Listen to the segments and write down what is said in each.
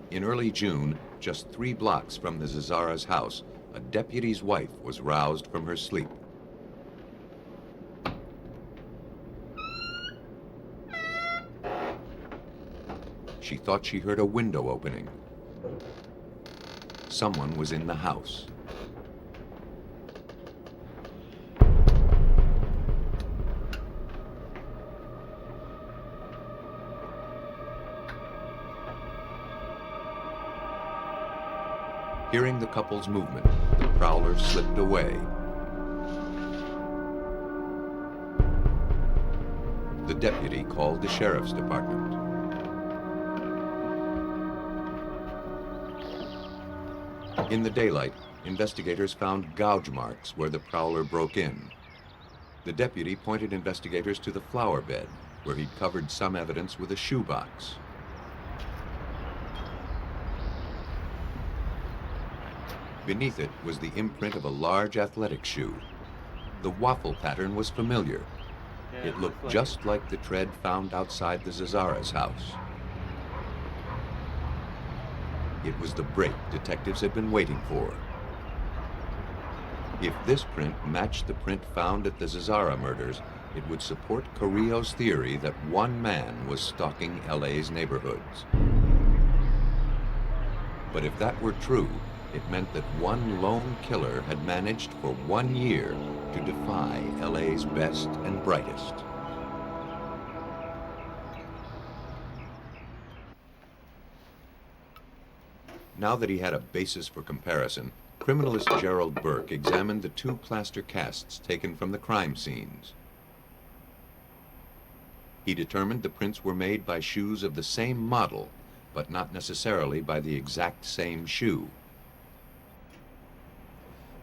In early June, just 3 blocks from the Zazara's house, a deputy's wife was roused from her sleep. She thought she heard a window opening. Someone was in the house. Hearing the couple's movement, the prowler slipped away. The deputy called the sheriff's department. In the daylight, investigators found gouge marks where the prowler broke in. The deputy pointed investigators to the flower bed, where he'd covered some evidence with a shoebox. Beneath it was the imprint of a large athletic shoe. The waffle pattern was familiar. It looked just like the tread found outside the Zazara's house. It was the break detectives had been waiting for. If this print matched the print found at the Zazara murders, it would support Carrillo's theory that one man was stalking LA's neighborhoods. But if that were true, it meant that one lone killer had managed for 1 year to defy LA's best and brightest. Now that he had a basis for comparison, criminalist Gerald Burke examined the 2 plaster casts taken from the crime scenes. He determined the prints were made by shoes of the same model, but not necessarily by the exact same shoe.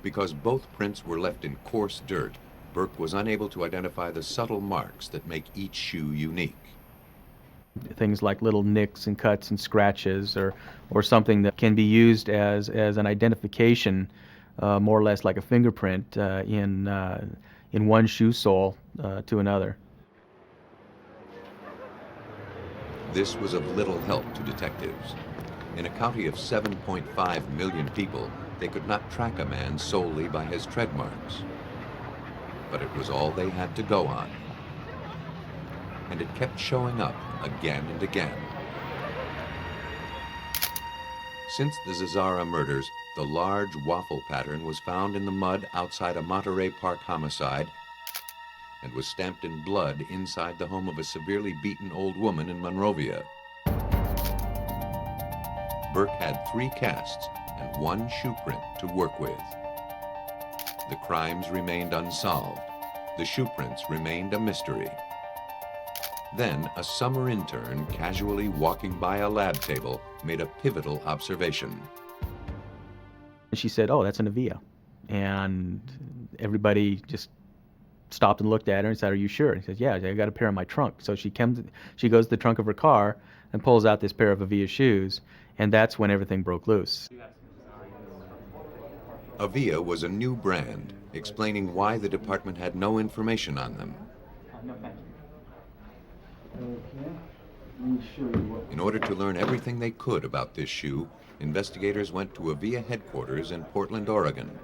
Because both prints were left in coarse dirt, Burke was unable to identify the subtle marks that make each shoe unique. Things like little nicks and cuts and scratches, or something that can be used as an identification, more or less like a fingerprint in one shoe sole to another. This was of little help to detectives. In a county of 7.5 million people, they could not track a man solely by his tread marks. But it was all they had to go on. And it kept showing up again and again. Since the Zazara murders, the large waffle pattern was found in the mud outside a Monterey Park homicide and was stamped in blood inside the home of a severely beaten old woman in Monrovia. Burke had 3 casts and 1 shoe print to work with. The crimes remained unsolved. The shoe prints remained a mystery. Then, a summer intern casually walking by a lab table made a pivotal observation. She said, "Oh, that's an Avia." And everybody just stopped and looked at her and said, "Are you sure?" And he said, "Yeah, I got a pair in my trunk." So she goes to the trunk of her car and pulls out this pair of Avia shoes, and that's when everything broke loose. Avia was a new brand, explaining why the department had no information on them. In order to learn everything they could about this shoe, investigators went to Avia headquarters in Portland, Oregon.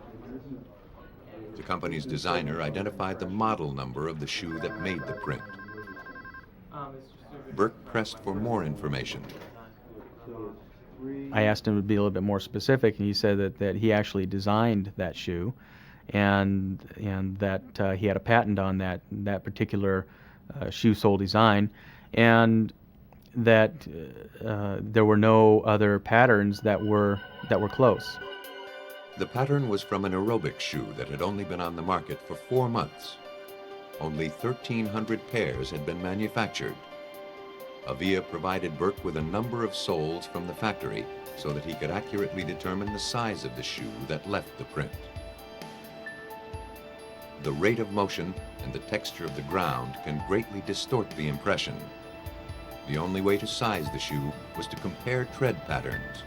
The company's designer identified the model number of the shoe that made the print. Burke pressed for more information. I asked him to be a little bit more specific, and he said that he actually designed that shoe, and that he had a patent on that particular shoe sole design, and that there were no other patterns that were close. The pattern was from an aerobic shoe that had only been on the market for 4 months. Only 1,300 pairs had been manufactured. Avia provided Burke with a number of soles from the factory so that he could accurately determine the size of the shoe that left the print. The rate of motion and the texture of the ground can greatly distort the impression. The only way to size the shoe was to compare tread patterns.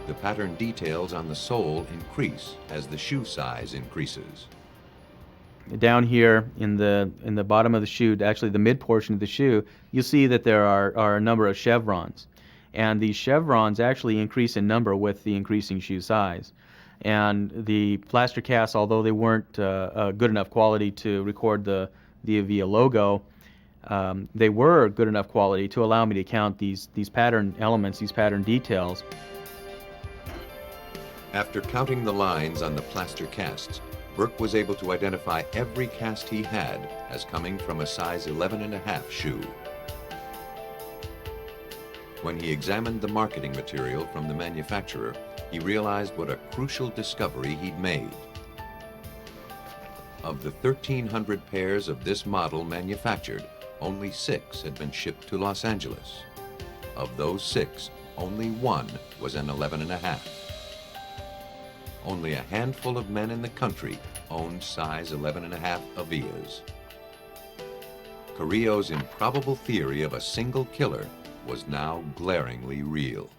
The pattern details on the sole increase as the shoe size increases. Down here in the bottom of the shoe, actually the mid portion of the shoe, you'll see that there are a number of chevrons. and these chevrons actually increase in number with the increasing shoe size. And the plaster casts, although they weren't good enough quality to record the Avia logo, they were good enough quality to allow me to count these pattern elements, these pattern details. After counting the lines on the plaster casts, Burke was able to identify every cast he had as coming from a size 11.5 shoe. When he examined the marketing material from the manufacturer, he realized what a crucial discovery he'd made. Of the 1,300 pairs of this model manufactured, only 6 had been shipped to Los Angeles. Of those 6, only 1 was an 11.5. Only a handful of men in the country owned size 11.5 Avias. Carrillo's improbable theory of a single killer was now glaringly real.